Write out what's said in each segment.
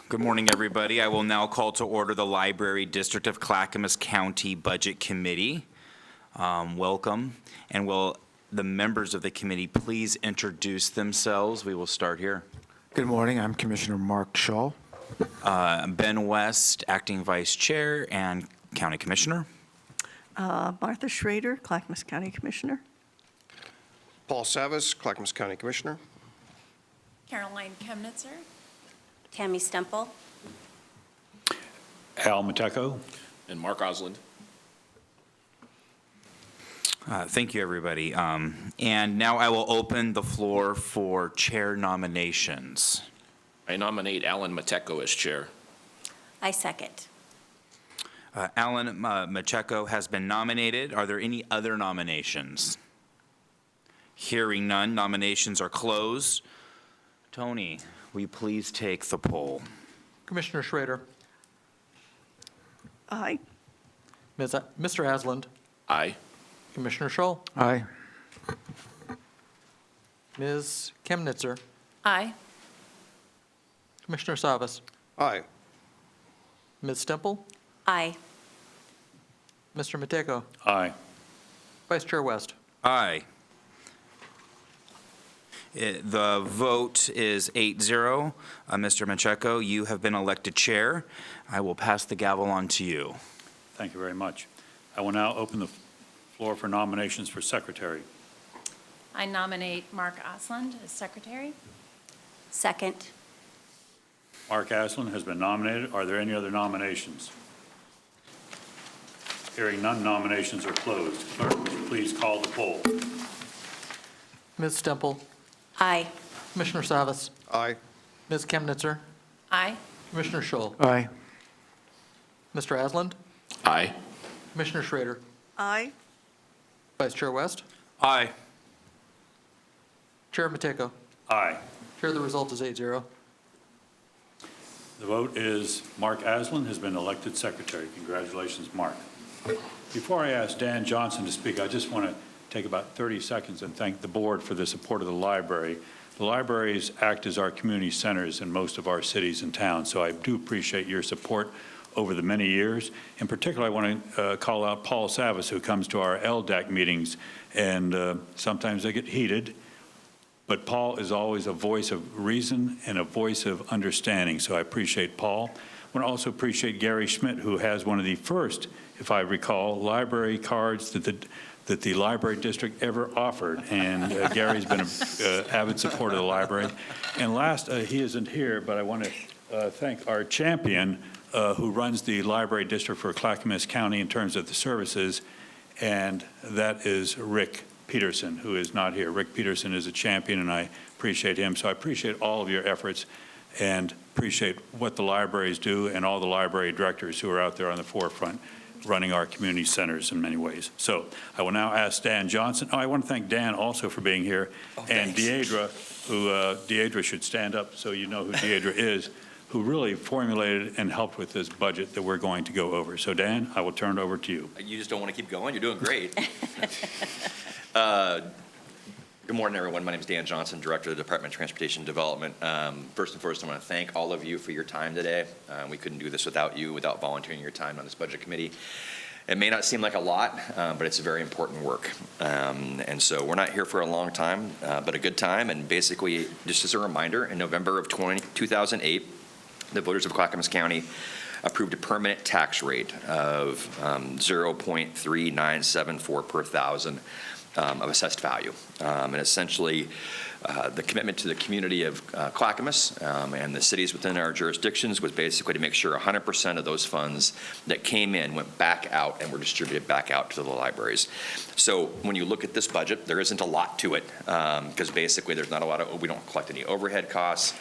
Good morning, everybody. I will now call to order the Library District of Clackamas County Budget Committee. Welcome. And will the members of the committee please introduce themselves? We will start here. Good morning. I'm Commissioner Mark Shaw. Ben West, Acting Vice Chair and County Commissioner. Martha Schrader, Clackamas County Commissioner. Paul Savas, Clackamas County Commissioner. Caroline Chemnitzer. Tammy Stemple. Al Mateko. And Mark Osland. Thank you, everybody. And now I will open the floor for chair nominations. I nominate Alan Mateko as chair. I second. Alan Macheko has been nominated. Are there any other nominations? Hearing none, nominations are closed. Tony, will you please take the poll? Commissioner Schrader. Aye. Mr. Asland. Aye. Commissioner Schull. Aye. Ms. Chemnitzer. Aye. Commissioner Savas. Aye. Ms. Stemple. Aye. Mr. Mateko. Aye. Vice Chair West. Aye. The vote is 8-0. Mr. Macheko, you have been elected chair. I will pass the gavel on to you. Thank you very much. I will now open the floor for nominations for secretary. I nominate Mark Osland as secretary. Second. Mark Aslan has been nominated. Are there any other nominations? Hearing none, nominations are closed. Clerk, would you please call the poll? Ms. Stemple. Aye. Commissioner Savas. Aye. Ms. Chemnitzer. Aye. Commissioner Schull. Aye. Mr. Asland. Aye. Commissioner Schrader. Aye. Vice Chair West. Aye. Chair Mateko. Aye. Chair, the result is 8-0. The vote is Mark Aslan has been elected secretary. Congratulations, Mark. Before I ask Dan Johnson to speak, I just want to take about 30 seconds and thank the board for the support of the library. The libraries act as our community centers in most of our cities and towns, so I do appreciate your support over the many years. In particular, I want to call out Paul Savas, who comes to our LDAC meetings, and sometimes they get heated, but Paul is always a voice of reason and a voice of understanding, so I appreciate Paul. I want to also appreciate Gary Schmidt, who has one of the first, if I recall, library cards that the library district ever offered, and Gary's been an avid supporter of the library. And last, he isn't here, but I want to thank our champion who runs the library district for Clackamas County in terms of the services, and that is Rick Peterson, who is not here. Rick Peterson is a champion, and I appreciate him. So I appreciate all of your efforts and appreciate what the libraries do and all the library directors who are out there on the forefront running our community centers in many ways. So I will now ask Dan Johnson. Oh, I want to thank Dan also for being here. And Deidre, who Deidre should stand up so you know who Deidre is, who really formulated and helped with this budget that we're going to go over. So Dan, I will turn it over to you. You just don't want to keep going? You're doing great. Good morning, everyone. My name is Dan Johnson, Director of the Department of Transportation Development. First and foremost, I want to thank all of you for your time today. We couldn't do this without you, without volunteering your time on this budget committee. It may not seem like a lot, but it's very important work. And so we're not here for a long time, but a good time. And basically, just as a reminder, in November of 2008, the voters of Clackamas County approved a permanent tax rate of 0.3974 per thousand of assessed value. And essentially, the commitment to the community of Clackamas and the cities within our jurisdictions was basically to make sure 100% of those funds that came in went back out and were distributed back out to the libraries. So when you look at this budget, there isn't a lot to it because basically there's not a lot of, we don't collect any overhead costs.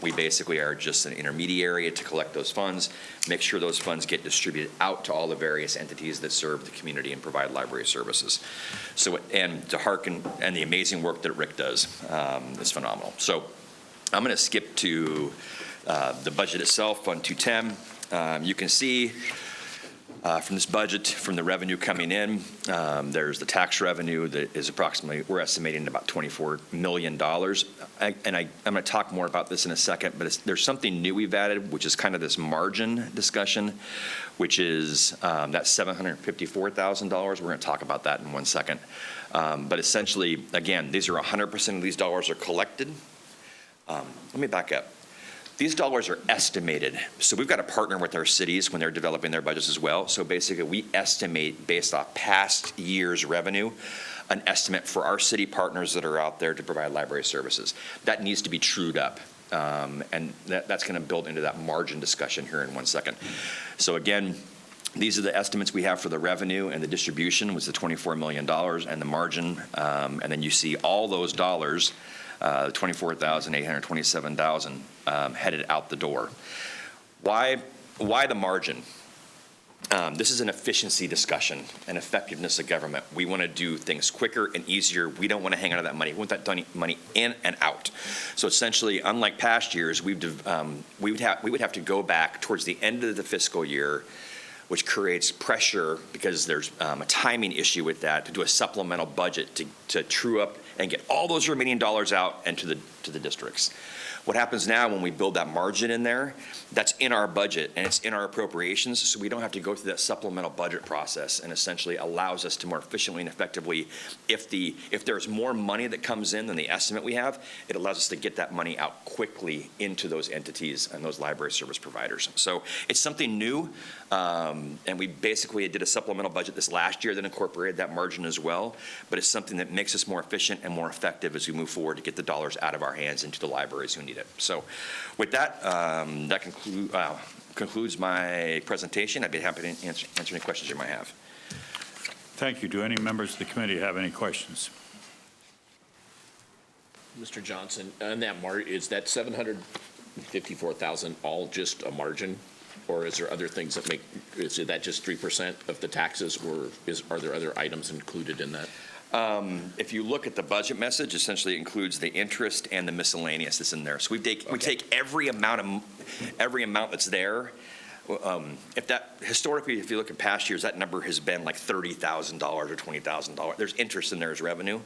We basically are just an intermediary to collect those funds, make sure those funds get distributed out to all the various entities that serve the community and provide library services. So, and to hearken, and the amazing work that Rick does is phenomenal. So I'm going to skip to the budget itself on 210. You can see From this budget, from the revenue coming in, there's the tax revenue that is approximately, we're estimating about $24 million. I'm going to talk more about this in a second, but there's something new we've added, which is kind of this margin discussion, which is that $754,000. We're going to talk about that in 1 second. But essentially, again, these are 100% of these dollars are collected. Let me back up. These dollars are estimated. So we've got to partner with our cities when they're developing their budgets as well. So basically, we estimate based off past year's revenue, an estimate for our city partners that are out there to provide library services. That needs to be trued up. And that's going to build into that margin discussion here in 1 second. So again, these are the estimates we have for the revenue, and the distribution was the $24 million, and the margin. And then you see all those dollars, 24,827,000 headed out the door. Why the margin? This is an efficiency discussion, an effectiveness of government. We want to do things quicker and easier. We don't want to hang on to that money. We want that money in and out. So essentially, unlike past years, we would have to go back towards the end of the fiscal year, which creates pressure because there's a timing issue with that, to do a supplemental budget to true up and get all those remaining dollars out and to the districts. What happens now when we build that margin in there, that's in our budget and it's in our appropriations, so we don't have to go through that supplemental budget process, and essentially allows us to more efficiently and effectively, if there's more money that comes in than the estimate we have, it allows us to get that money out quickly into those entities and those library service providers. So it's something new, and we basically did a supplemental budget this last year that incorporated that margin as well, but it's something that makes us more efficient and more effective as we move forward to get the dollars out of our hands into the libraries who need it. So with that, that concludes my presentation. I'd be happy to answer any questions you might have. Thank you. Do any members of the committee have any questions? Mr. Johnson, on that is that 754,000 all just a margin? Or is there other things that is that just 3% of the taxes, or are there other items included in that? If you look at the budget message, essentially it includes the interest and the miscellaneous that's in there. So we take every amount that's there. Historically, if you look at past years, that number has been like $30,000 or $20,000. There's interest in there as revenue.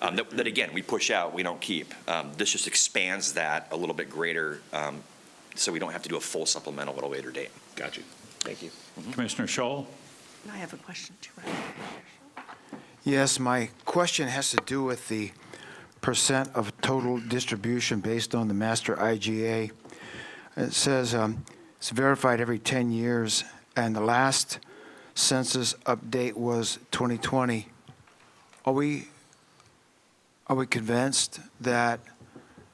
That again, we push out, we don't keep. This just expands that a little bit greater, so we don't have to do a full supplemental at a later date. Got you. Thank you. Commissioner Scholl? I have a question too. Yes, my question has to do with the percent of total distribution based on the master IGA. It says it's verified every 10 years, and the last census update was 2020. Are we convinced that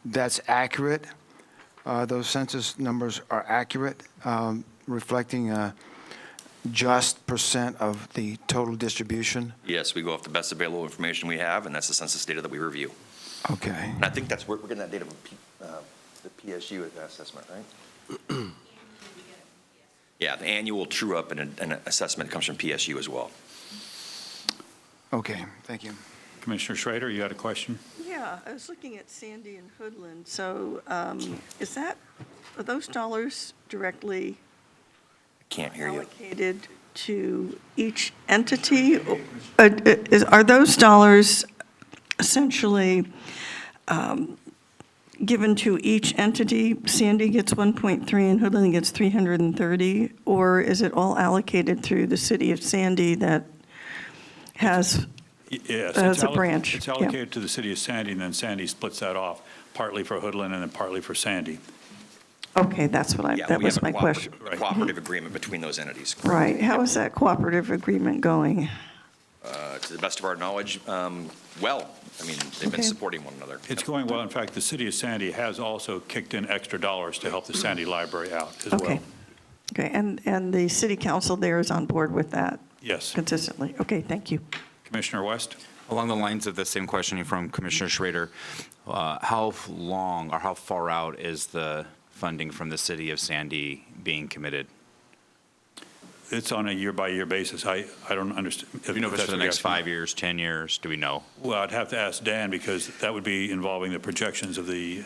that's accurate? Those census numbers are accurate, reflecting just percent of the total distribution? Yes, we go off the best available information we have, and that's the census data that we review. Okay. And I think we're getting that data from the PSU assessment, right? Yeah, the annual true up and an assessment comes from PSU as well. Okay, thank you. Commissioner Schrader, you had a question? Yeah, I was looking at Sandy and Hoodland. So are those dollars directly Can't hear you. allocated to each entity? Are those dollars essentially given to each entity? Sandy gets 1.3 and Hoodland gets 330, or is it all allocated through the city of Sandy that has Yes. As a branch, It's yeah. allocated to the city of Sandy, and then Sandy splits that off, partly for Hoodland and then partly for Sandy. Okay, that's what Yeah, that we was have my a question. cooperative agreement between those entities. Right, how is that cooperative agreement going? To the best of our knowledge, well. I mean, they've been Okay. supporting one another. It's going well. In fact, the city of Sandy has also kicked in extra dollars to help the Sandy Library out as well. Okay, okay, and the city council there is on board with that Yes. consistently? Okay, thank you. Commissioner West? Along the lines of the same questioning from Commissioner Schrader, how long or how far out is the funding from the city of Sandy being committed? It's on a year-by-year basis. I don't understand. Do we know if it's for the next 5 years, 10 years? Do we know? Well, I'd have to ask Dan, because that would be involving the projections of the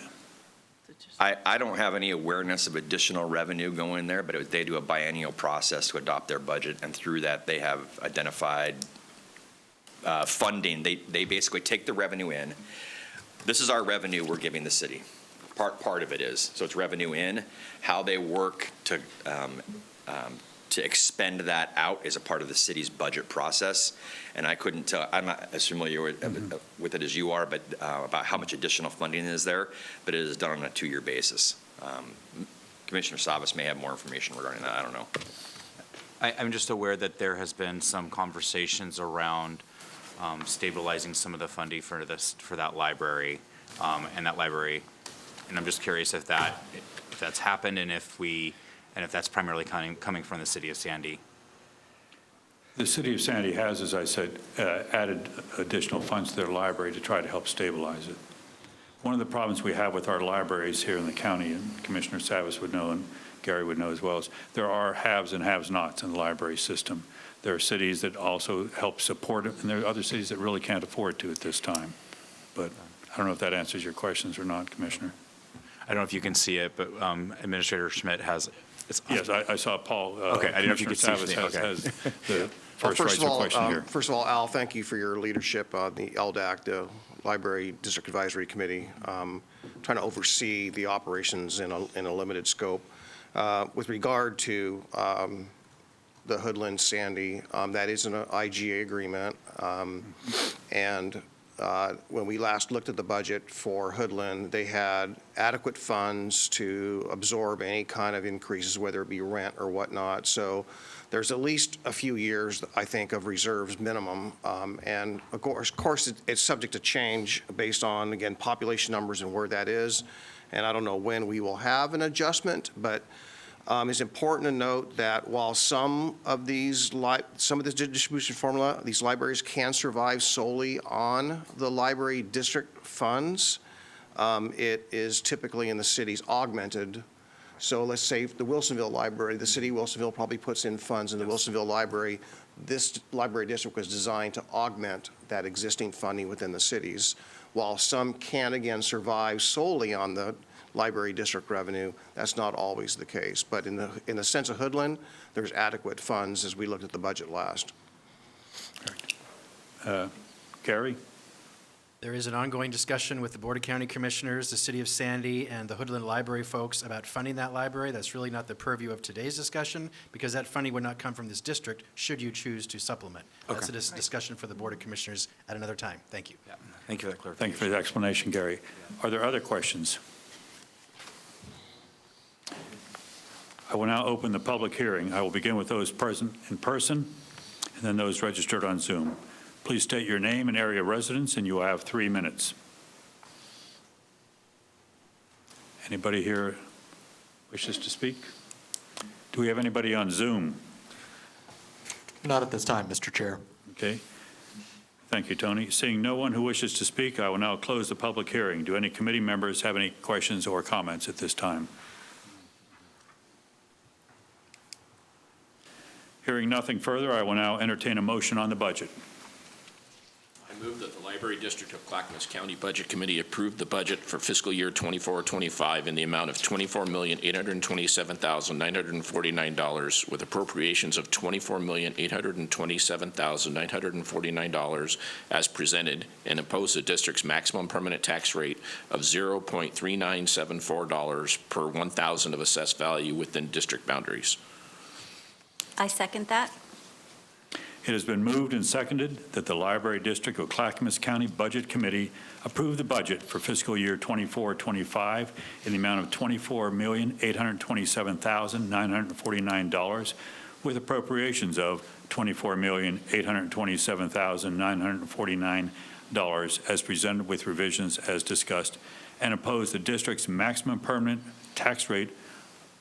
I don't have any awareness of additional revenue going there, but they do a biennial process to adopt their budget, and through that, they have identified funding. They basically take the revenue in. This is our revenue we're giving the city. Part of it is. So it's revenue in. How they work to expend that out is a part of the city's budget process. And I couldn't tell, I'm not as familiar with it as you are, but about how much additional funding is there, but it is done on a 2-year basis. Commissioner Savas may have more information regarding that. I don't know. I'm just aware that there has been some conversations around stabilizing some of the funding for that library, and that library. And I'm just curious if that's happened, and if that's primarily coming from the city of Sandy. The city of Sandy has, as I said, added additional funds to their library to try to help stabilize it. One of the problems we have with our libraries here in the county, and Commissioner Savas would know and Gary would know as well, is there are haves and have-nots in the library system. There are cities that also help support it, and there are other cities that really can't afford to at this time. But I don't know if that answers your questions or not, Commissioner. I don't know if you can see it, but Administrator Schmidt has. Yes, I saw Paul. Okay, I didn't know if you could see Commissioner it. Savas Okay. has the first rights of question here. First of all, Al, thank you for your leadership on the LDAC, the Library District Advisory Committee, trying to oversee the operations in a limited scope. With regard to the Hoodland Sandy, that is an IGA agreement. And when we last looked at the budget for Hoodland, they had adequate funds to absorb any kind of increases, whether it be rent or whatnot. So there's at least a few years, I think, of reserves minimum. And of course, it's subject to change based on, again, population numbers and where that is. And I don't know when we will have an adjustment, but it's important to note that while some of this distribution formula, these libraries can survive solely on the library district funds, it is typically in the city's augmented. So let's say the Wilsonville Library, the city of Wilsonville probably puts in funds in the Wilsonville Library. This library district was designed to augment that existing funding within the cities. While some can, again, survive solely on the library district revenue, that's not always the case. But in the sense of Hoodland, there's adequate funds as we looked at the budget last. Gary? There is an ongoing discussion with the Board of County Commissioners, the City of Sandy, and the Hoodland Library folks about funding that library. That's really not the purview of today's discussion, because that funding would not come from this district, should you choose to supplement. That's a discussion for the Board of Commissioners at another time. Thank you. Yeah. Thank you for that clarification. Thank you for the explanation, Gary. Are there other questions? I will now open the public hearing. I will begin with those present in person and then those registered on Zoom. Please state your name and area of residence, and you will have 3 minutes. Anybody here wishes to speak? Do we have anybody on Zoom? Not at this time, Mr. Chair. Okay. Thank you, Tony. Seeing no one who wishes to speak, I will now close the public hearing. Do any committee members have any questions or comments at this time? Hearing nothing further, I will now entertain a motion on the budget. I move that the Library District of Clackamas County Budget Committee approve the budget for fiscal year 24-25 in the amount of $24,827,949 with appropriations of $24,827,949 as presented, and impose the district's maximum permanent tax rate of $0.3974 per 1,000 of assessed value within district boundaries. I second that. It has been moved and seconded that the Library District of Clackamas County Budget Committee approve the budget for fiscal year 24-25 in the amount of $24,827,949 with appropriations of $24,827,949 as presented with revisions as discussed, and impose the district's maximum permanent tax rate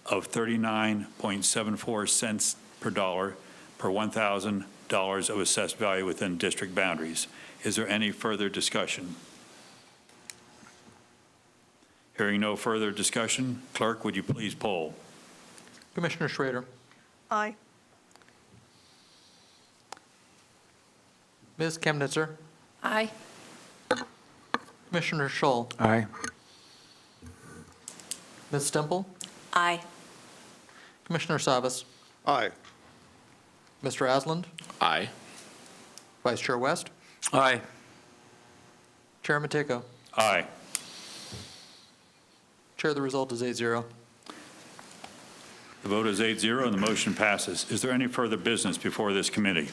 of 39.74 cents per dollar per 1,000 of assessed value within district boundaries. Is there any further discussion? Hearing no further discussion, clerk, would you please poll? Commissioner Schrader, Aye. Ms. Chemnitzer, Aye. Commissioner Schull, Aye. Ms. Stemple? Aye. Commissioner Savas? Aye. Mr. Asland? Aye. Vice Chair West? Aye. Chair Matejka? Aye. Chair, the result is 8-0. The vote is 8-0, and the motion passes. Is there any further business before this committee?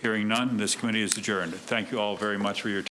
Hearing none, this committee is adjourned. Thank you all very much for your time.